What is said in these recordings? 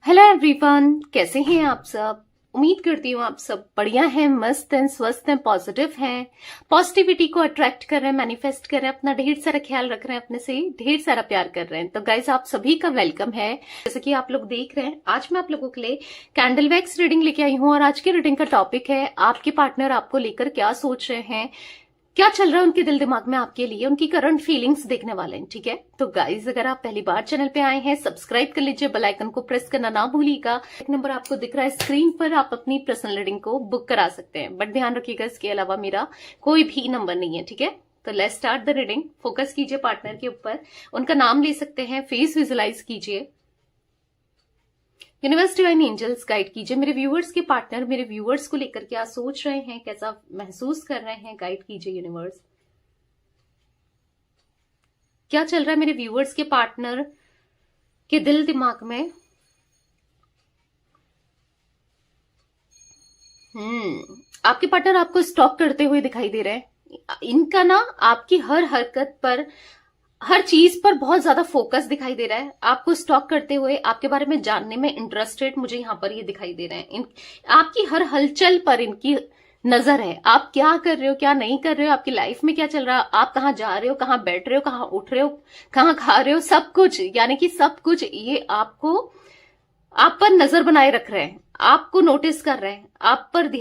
Hello everyone, कैसे हैं आप सब। उम्मीद करती हूँ आप सब बढ़िया हैं, मस्त हैं, स्वस्थ हैं, पॉजिटिव हैं, पॉजिटिविटी को अट्रैक्ट कर रहे हैं, मैनिफेस्ट कर रहे हैं, अपना ढेर सारा ख्याल रख रहे हैं, अपने से ढेर सारा प्यार कर रहे हैं। तो गाइज आप सभी का वेलकम है। जैसे कि आप लोग देख रहे हैं, आज मैं आप लोगों के लिए कैंडल वैक्स रीडिंग लेके आई हूँ और आज की रीडिंग का टॉपिक है आपके पार्टनर आपको लेकर क्या सोच रहे हैं, क्या चल रहा है उनके दिल दिमाग में आपके लिए, उनकी करंट फीलिंग्स देखने वाले हैं। ठीक है, तो गाइज अगर आप पहली बार चैनल पे आए हैं, सब्सक्राइब कर लीजिए, बेल आइकन को प्रेस करना ना भूलिएगा। एक नंबर आपको दिख रहा है स्क्रीन पर, आप अपनी पर्सनल रीडिंग को बुक करा सकते हैं, बट ध्यान रखिएगा इसके अलावा मेरा कोई भी नंबर नहीं है। ठीक है, तो let's start the reading. Focus कीजिए पार्टनर के ऊपर, उनका नाम ले सकते हैं, फेस विजुलाइज कीजिए। यूनिवर्स डिवाइन एंजल्स गाइड कीजिए मेरे व्यूअर्स के पार्टनर मेरे व्यूअर्स को लेकर क्या सोच रहे हैं, कैसा महसूस कर रहे हैं, गाइड कीजिए यूनिवर्स। क्या चल रहा है मेरे व्यूअर्स के पार्टनर के दिल दिमाग में। आपके पार्टनर आपको स्टॉक करते हुए दिखाई दे रहे हैं। इनका ना आपकी हर हरकत पर, हर चीज पर बहुत ज्यादा फोकस दिखाई दे रहा है। आपको स्टॉक करते हुए, आपके बारे में जानने में इंटरेस्टेड मुझे यहाँ पर ये दिखाई दे रहे हैं। आपकी हर हलचल पर इनकी नजर है। आप क्या कर रहे हो, क्या नहीं कर रहे हो, आपकी लाइफ में क्या चल रहा है, आप कहाँ जा रहे हो, कहाँ बैठ रहे हो, कहाँ उठ रहे हो, कहाँ खा रहे हो, सब कुछ, यानी कि सब कुछ ये आपको, आप पर नजर बनाए रख रहे हैं, आपको नोटिस कर रहे हैं, आप पर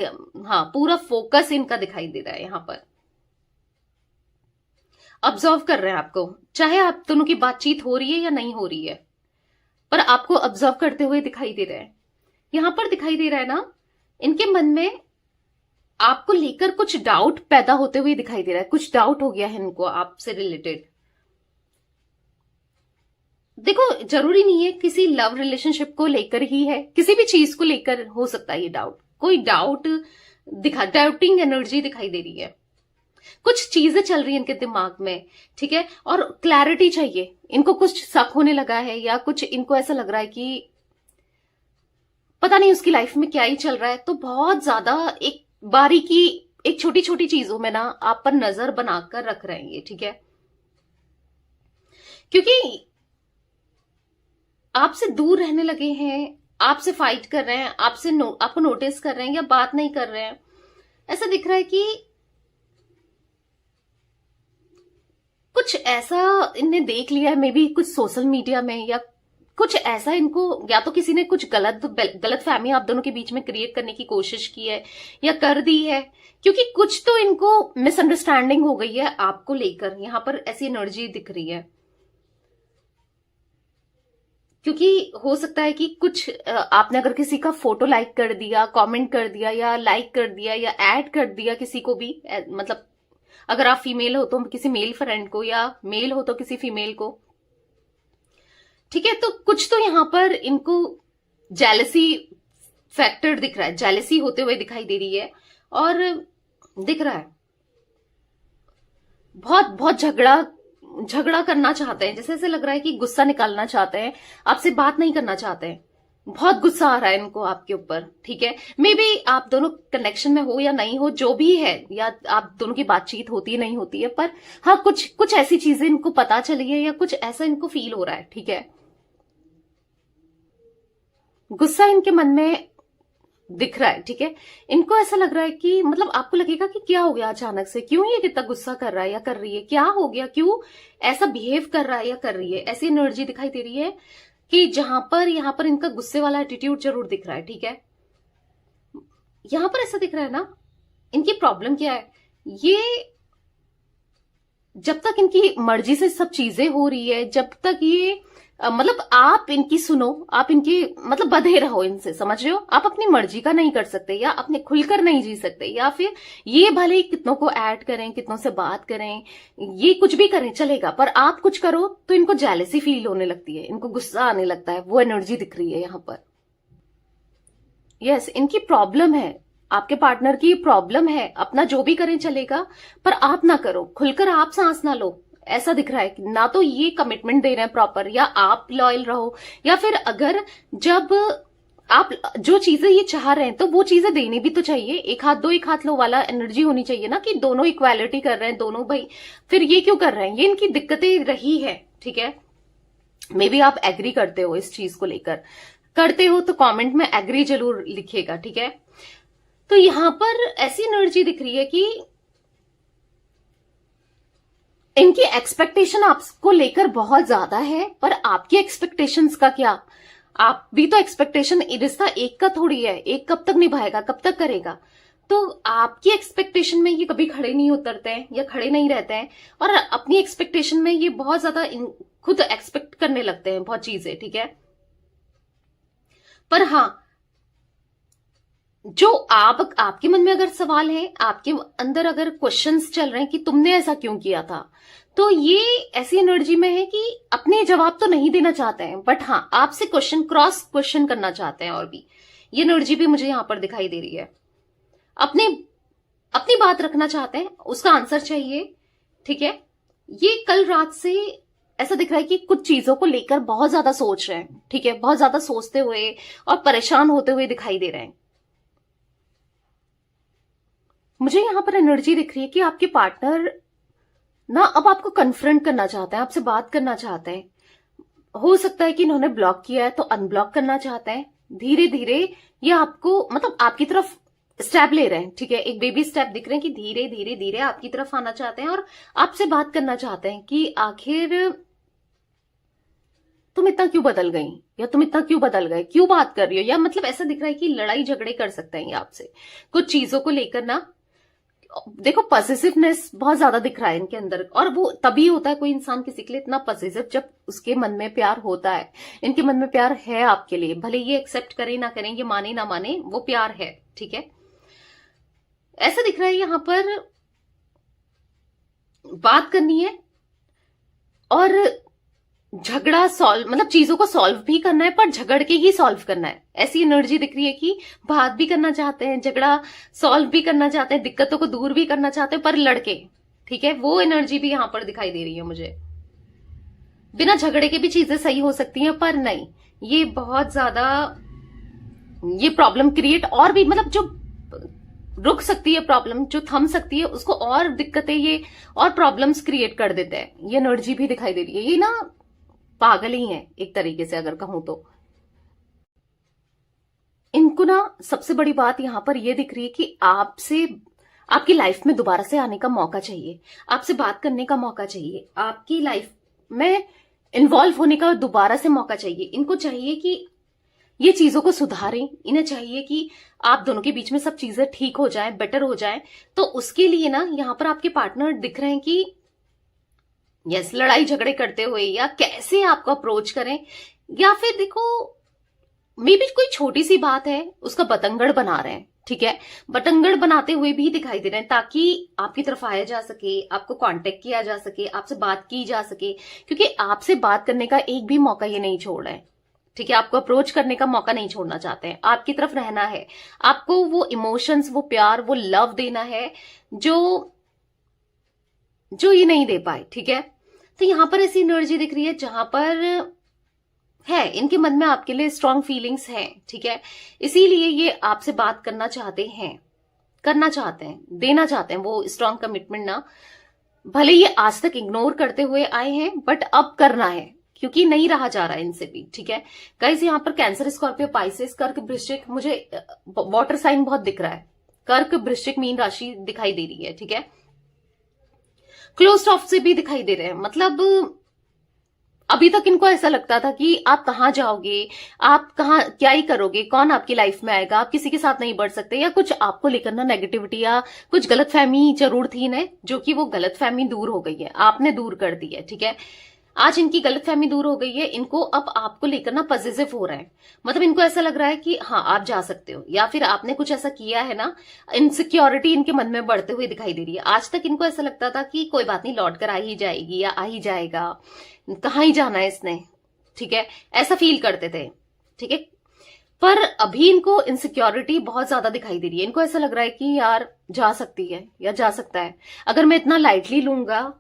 हाँ पूरा फोकस इनका दिखाई दे रहा है। यहाँ पर ऑब्जर्व कर रहे हैं आपको, चाहे आप दोनों की बातचीत हो रही है या नहीं हो रही है, पर आपको ऑब्जर्व करते हुए दिखाई दे रहे हैं। यहां पर दिखाई दे रहा है ना, इनके मन में आपको लेकर कुछ डाउट पैदा होते हुए दिखाई दे रहा है। कुछ डाउट हो गया है इनको आपसे रिलेटेड। देखो, जरूरी नहीं है किसी लव रिलेशनशिप को लेकर ही है, किसी भी चीज को लेकर हो सकता है ये डाउट। कोई डाउट डाउटिंग एनर्जी दिखाई दे रही है, कुछ चीजें चल रही है इनके दिमाग में। ठीक है, और क्लैरिटी चाहिए इनको, कुछ शक होने लगा है या कुछ इनको ऐसा लग रहा है कि पता नहीं उसकी लाइफ में क्या ही चल रहा है। तो बहुत ज्यादा एक बारीकी, एक छोटी छोटी चीजों में ना आप पर नजर बनाकर रख रहे हैं ये। ठीक है, क्योंकि आपसे दूर रहने लगे हैं, आपसे फाइट कर रहे हैं, आपको नोटिस कर रहे हैं या बात नहीं कर रहे हैं। ऐसा दिख रहा है कि कुछ ऐसा इनने देख लिया है, मे बी कुछ सोशल मीडिया में, या कुछ ऐसा इनको, या तो किसी ने कुछ गलत फहमी आप दोनों के बीच में क्रिएट करने की कोशिश की है या कर दी है, क्योंकि कुछ तो इनको मिसअंडरस्टैंडिंग हो गई है आपको लेकर। यहां पर ऐसी एनर्जी दिख रही है, क्योंकि हो सकता है कि कुछ आपने अगर किसी का फोटो लाइक कर दिया, कमेंट कर दिया, या लाइक कर दिया, या ऐड कर दिया किसी को भी, मतलब अगर आप फीमेल हो तो किसी मेल फ्रेंड को, या मेल हो तो किसी फीमेल को। ठीक है, तो कुछ तो यहां पर इनको जेलसी फैक्टर दिख रहा है, जेलसी होते हुए दिखाई दे रही है। और दिख रहा है बहुत बहुत झगड़ा करना चाहते हैं, जैसे ऐसे लग रहा है कि गुस्सा निकालना चाहते हैं, आपसे बात नहीं करना चाहते हैं, बहुत गुस्सा आ रहा है इनको आपके ऊपर। ठीक है, मे बी आप दोनों कनेक्शन में हो या नहीं हो, जो भी है, या आप दोनों की बातचीत होती है नहीं होती है, पर हाँ कुछ ऐसी चीजें इनको पता चली है या कुछ ऐसा इनको फील हो रहा है। ठीक है, गुस्सा इनके मन में दिख रहा है। ठीक है, इनको ऐसा लग रहा है कि मतलब आपको लगेगा कि क्या हो गया अचानक से, क्यों ये कितना गुस्सा कर रहा है या कर रही है, क्या हो गया, क्यों ऐसा बिहेव कर रहा है या कर रही है। ऐसी एनर्जी दिखाई दे रही है कि यहां पर इनका गुस्से वाला एटीट्यूड जरूर दिख रहा है। ठीक है, यहां पर ऐसा दिख रहा है ना, इनकी प्रॉब्लम क्या है, ये जब तक इनकी मर्जी से सब चीजें हो रही है, जब तक ये मतलब आप इनकी सुनो, आप इनके मतलब बंधे रहो इनसे, समझ रहे हो। आप अपनी मर्जी का नहीं कर सकते, या अपने खुलकर नहीं जी सकते, या फिर ये भले ही कितनों को ऐड करें, कितनों से बात करें, ये कुछ भी करें चलेगा, पर आप कुछ करो तो इनको जेलसी फील होने लगती है, इनको गुस्सा आने लगता है। वो एनर्जी दिख रही है यहां पर। यस, इनकी प्रॉब्लम है, आपके पार्टनर की प्रॉब्लम है, अपना जो भी करें चलेगा, पर आप ना करो, खुलकर आप सांस ना लो। ऐसा दिख रहा है कि ना तो ये कमिटमेंट दे रहे हैं प्रॉपर, या आप लॉयल रहो, या फिर अगर जब आप जो चीजें ये चाह रहे हैं तो वो चीजें देनी भी तो चाहिए। एक हाथ दो एक हाथ लो वाला एनर्जी होनी चाहिए ना, कि दोनों इक्वालिटी कर रहे हैं दोनों भाई, फिर ये क्यों कर रहे हैं, ये इनकी दिक्कतें रही है। ठीक है, मे बी आप एग्री करते हो इस चीज को लेकर, करते हो तो कमेंट में एग्री जरूर लिखिएगा, ठीक है। तो यहां पर ऐसी एनर्जी दिख रही है कि इनकी एक्सपेक्टेशन आपको लेकर बहुत ज्यादा है, पर आपकी एक्सपेक्टेशंस का क्या? आप भी तो एक्सपेक्टेशन, रिश्ता एक का थोड़ी है, एक कब तक निभाएगा, कब तक करेगा? तो आपकी एक्सपेक्टेशन में ये कभी खड़े नहीं उतरते हैं या खड़े नहीं रहते हैं, और अपनी एक्सपेक्टेशन में ये बहुत ज्यादा खुद एक्सपेक्ट करने लगते हैं बहुत चीजें, ठीक है। पर हाँ, जो आपके मन में अगर सवाल है, आपके अंदर अगर क्वेश्चंस चल रहे हैं कि तुमने ऐसा क्यों किया था, तो ये ऐसी एनर्जी में है कि अपने जवाब तो नहीं देना चाहते हैं, बट हाँ आपसे क्रॉस क्वेश्चन करना चाहते हैं। और भी ये एनर्जी भी मुझे यहां पर दिखाई दे रही है। अपनी अपनी बात रखना चाहते हैं, उसका आंसर चाहिए, ठीक है। ये कल रात से ऐसा दिख रहा है कि कुछ चीजों को लेकर बहुत ज्यादा सोच रहे हैं, ठीक है, बहुत ज्यादा सोचते हुए और परेशान होते हुए दिखाई दे रहे हैं। मुझे यहां पर एनर्जी दिख रही है कि आपके पार्टनर ना अब आपको कन्फ्रंट करना चाहते हैं, आपसे बात करना चाहते हैं। हो सकता है कि इन्होंने ब्लॉक किया है तो अनब्लॉक करना चाहते हैं। धीरे धीरे ये आपको, मतलब आपकी तरफ स्टेप ले रहे हैं, ठीक है। एक बेबी स्टेप दिख रहे हैं कि धीरे धीरे धीरे आपकी तरफ आना चाहते हैं और आपसे बात करना चाहते हैं कि आखिर तुम इतना क्यों बदल गई, या तुम इतना क्यों बदल गए, क्यों बात कर रही हो, या मतलब ऐसा दिख रहा है कि लड़ाई झगड़े कर सकते हैं ये आपसे कुछ चीजों को लेकर ना। देखो पॉसेसिवनेस बहुत ज्यादा दिख रहा है इनके अंदर, और वो तभी होता है कोई इंसान किसी के लिए इतना पॉसेसिव जब उसके मन में प्यार होता है। इनके मन में प्यार है आपके लिए, भले ये एक्सेप्ट करें ना करें, ये माने ना माने, वो प्यार है, ठीक है। ऐसा दिख रहा है यहां पर बात करनी है और झगड़ा सॉल्व, मतलब चीजों को सॉल्व भी करना है, पर झगड़ के ही सॉल्व करना है। ऐसी एनर्जी दिख रही है कि बात भी करना चाहते हैं, झगड़ा सॉल्व भी करना चाहते हैं, दिक्कतों को दूर भी करना चाहते हैं, पर लड़के, ठीक है। वो एनर्जी भी यहां पर दिखाई दे रही है मुझे। बिना झगड़े के भी चीजें सही हो सकती हैं, पर नहीं, ये बहुत ज्यादा ये प्रॉब्लम क्रिएट, और भी मतलब जो रुक सकती है प्रॉब्लम, जो थम सकती है उसको और दिक्कतें ये और प्रॉब्लम्स क्रिएट कर देते हैं। ये एनर्जी भी दिखाई दे रही है। ये ना पागल ही है एक तरीके से अगर कहूं तो। इनको ना सबसे बड़ी बात यहां पर यह दिख रही है कि आपसे, आपकी लाइफ में दोबारा से आने का मौका चाहिए, आपसे बात करने का मौका चाहिए, आपकी लाइफ में इन्वॉल्व होने का दोबारा से मौका चाहिए। इनको चाहिए कि ये चीजों को सुधारें, इन्हें चाहिए कि आप दोनों के बीच में सब चीजें ठीक हो जाएं, बेटर हो जाएं। तो उसके लिए ना यहां पर आपके पार्टनर दिख रहे हैं कि यस, लड़ाई झगड़े करते हुए या कैसे आपको अप्रोच करें, या फिर देखो मे बी कोई छोटी सी बात है उसका बतंगड़ बना रहे हैं, ठीक है। बतंगड़ बनाते हुए भी दिखाई दे रहे हैं ताकि आपकी तरफ आया जा सके, आपको कांटेक्ट किया जा सके, आपसे बात की जा सके, क्योंकि आपसे बात करने का एक भी मौका ये नहीं छोड़ रहे हैं, ठीक है। आपको अप्रोच करने का मौका नहीं छोड़ना चाहते हैं, आपकी तरफ रहना है, आपको वो इमोशंस, वो प्यार, वो लव देना है जो ये नहीं दे पाए, ठीक है। तो यहां पर ऐसी एनर्जी दिख रही है जहां पर है इनके मन में आपके लिए स्ट्रांग फीलिंग्स हैं, ठीक है। इसीलिए ये आपसे बात करना चाहते हैं, करना चाहते हैं, देना चाहते हैं वो स्ट्रांग कमिटमेंट ना। भले ये आज तक इग्नोर करते हुए आए हैं, बट अब करना है क्योंकि नहीं रहा जा रहा है इनसे भी, ठीक है। गाइस यहाँ पर कैंसर, स्कॉर्पियो, पाइसेस, कर्क, वृश्चिक, मुझे वाटर साइन बहुत दिख रहा है। कर्क, वृश्चिक, मीन राशि दिखाई दे रही है, ठीक है। क्लोज्ड ऑफ से भी दिखाई दे रहे हैं। मतलब अभी तक इनको ऐसा लगता था कि आप कहाँ जाओगे, आप कहाँ क्या ही करोगे, कौन आपकी लाइफ में आएगा, आप किसी के साथ नहीं बढ़ सकते, या कुछ आपको लेकर ना नेगेटिविटी या कुछ गलतफहमी जरूर थी ना, जो कि वो गलतफहमी दूर हो गई है, आपने दूर कर दी है, ठीक है। आज इनकी गलतफहमी दूर हो गई है। इनको अब आपको लेकर ना पॉजिटिव हो रहा है, मतलब इनको ऐसा लग रहा है कि हाँ आप जा सकते हो, या फिर आपने कुछ ऐसा किया है ना। इनसिक्योरिटी इनके मन में बढ़ते हुए दिखाई दे रही है। आज तक इनको ऐसा लगता था कि कोई बात नहीं, लौट कर आ ही जाएगी या आ ही जाएगा, कहाँ ही जाना है इसने, ठीक है, ऐसा फील करते थे, ठीक है। पर अभी इनको इनसिक्योरिटी बहुत ज्यादा दिखाई दे रही है। इनको ऐसा लग रहा है कि यार जा सकती है या जा सकता है, अगर मैं इतना लाइटली लूंगा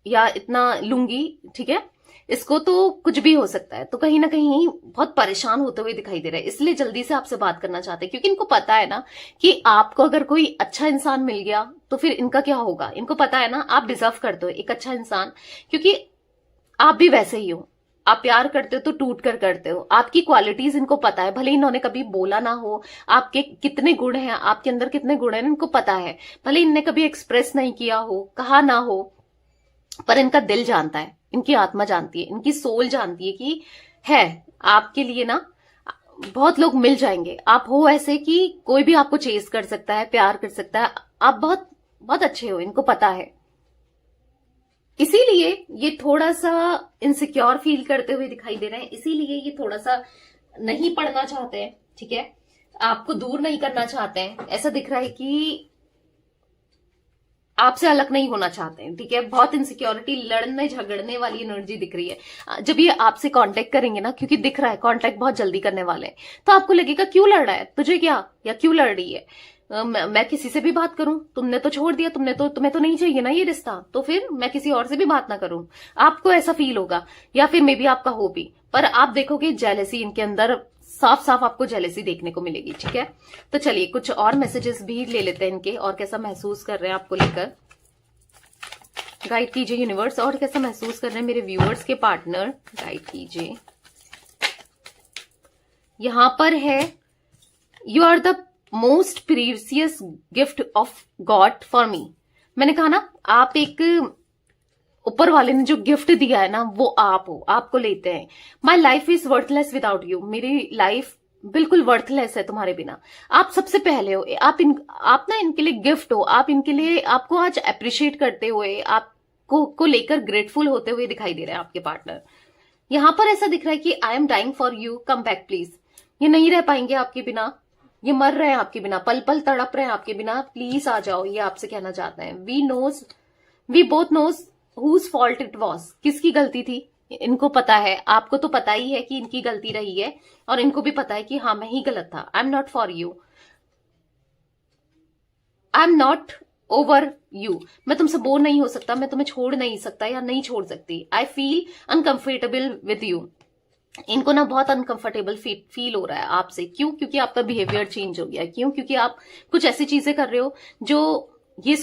या इतना लूंगी, ठीक है, इसको तो कुछ भी हो सकता है। तो कहीं ना कहीं बहुत परेशान होते हुए दिखाई दे रहा है, इसलिए जल्दी से आपसे बात करना चाहते हैं, क्योंकि इनको पता है ना कि आपको अगर कोई अच्छा इंसान मिल गया तो फिर इनका क्या होगा। इनको पता है ना आप डिजर्व करते हो एक अच्छा इंसान, क्योंकि आप भी वैसे ही हो, आप प्यार करते हो तो टूट कर करते हो। आपकी क्वालिटीज इनको पता है, भले इन्होंने कभी बोला ना हो, आपके कितने गुण हैं, आपके अंदर कितने गुण हैं इनको पता है, भले इनने कभी एक्सप्रेस नहीं किया हो, कहा ना हो, पर इनका दिल जानता है, इनकी आत्मा जानती है, इनकी सोल जानती है कि है आपके लिए ना बहुत लोग मिल जाएंगे। आप हो ऐसे कि कोई भी आपको चेस कर सकता है, प्यार कर सकता है, आप बहुत बहुत अच्छे हो, इनको पता है। इसीलिए ये थोड़ा सा इनसिक्योर फील करते हुए दिखाई दे रहे हैं, इसीलिए ये थोड़ा सा नहीं पढ़ना चाहते हैं, ठीक है, आपको दूर नहीं करना चाहते हैं। ऐसा दिख रहा है कि आपसे अलग नहीं होना चाहते हैं, ठीक है। बहुत इनसिक्योरिटी, लड़ने झगड़ने वाली एनर्जी दिख रही है। जब ये आपसे कांटेक्ट करेंगे ना, क्योंकि दिख रहा है कांटेक्ट बहुत जल्दी करने वाले हैं, तो आपको लगेगा क्यों लड़ रहा है, तुझे क्या, या क्यों लड़ रही है, मैं किसी से भी बात करूं, तुमने तो छोड़ दिया, तुम्हें तो नहीं चाहिए ना ये रिश्ता, तो फिर मैं किसी और से भी बात ना करूं। आपको ऐसा फील होगा, या फिर मे बी आपका हो भी, पर आप देखोगे जेलेसी इनके अंदर, साफ साफ आपको जेलेसी देखने को मिलेगी, ठीक है। तो चलिए कुछ और मैसेजेस भी ले लेते हैं इनके, और कैसा महसूस कर रहे हैं आपको लेकर। गाइड कीजिए यूनिवर्स, और कैसा महसूस कर रहे हैं मेरे व्यूअर्स के पार्टनर, गाइड कीजिए। यहां पर है, you are the most precious gift of God for me. मैंने कहा ना, आप एक, ऊपर वाले ने जो गिफ्ट दिया है ना, वो आप हो, आपको लेते हैं। My life is worthless without you. मेरी लाइफ बिल्कुल वर्थलेस है तुम्हारे बिना। आप सबसे पहले हो, आप ना इनके लिए गिफ्ट हो, आप इनके लिए, आपको आज अप्रिशिएट करते हुए, आपको को लेकर ग्रेटफुल होते हुए दिखाई दे रहे हैं आपके पार्टनर। यहां पर ऐसा दिख रहा है कि I am dying for you, come back please. ये नहीं रह पाएंगे आपके बिना, ये मर रहे हैं आपके बिना, पल पल तड़प रहे हैं आपके बिना, प्लीज आ जाओ, ये आपसे कहना चाहते हैं। We both know whose fault it was. किसकी गलती थी इनको पता है, आपको तो पता ही है कि इनकी गलती रही है, और इनको भी पता है कि हाँ मैं ही गलत था। I am not for you, I am not over you. मैं तुमसे बोर नहीं हो सकता, मैं तुम्हें छोड़ नहीं सकता या नहीं छोड़ सकती। I feel uncomfortable with you. इनको ना बहुत अनकंफर्टेबल फील हो रहा है आपसे। क्यों? क्योंकि आपका बिहेवियर चेंज हो गया। क्यों? क्योंकि आप कुछ ऐसी चीजें कर रहे हो जो ये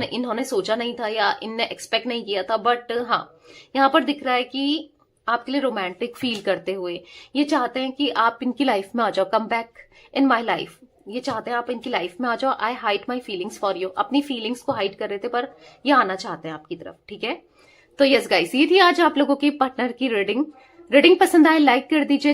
इन्होंने सोचा नहीं था, या इनने एक्सपेक्ट नहीं किया था। बट हाँ, यहाँ पर दिख रहा है कि आपके लिए रोमांटिक फील करते हुए ये चाहते हैं कि आप इनकी लाइफ में आ जाओ, come back in my life. ये चाहते हैं आप इनकी लाइफ में आ जाओ। आई hide my feelings for you. अपनी फीलिंग्स को हाइड कर रहे थे, पर ये आना चाहते हैं आपकी तरफ, ठीक है। तो यस गाइस, ये थी आज आप लोगों की पार्टनर की रीडिंग पसंद आए लाइक कर दीजिए।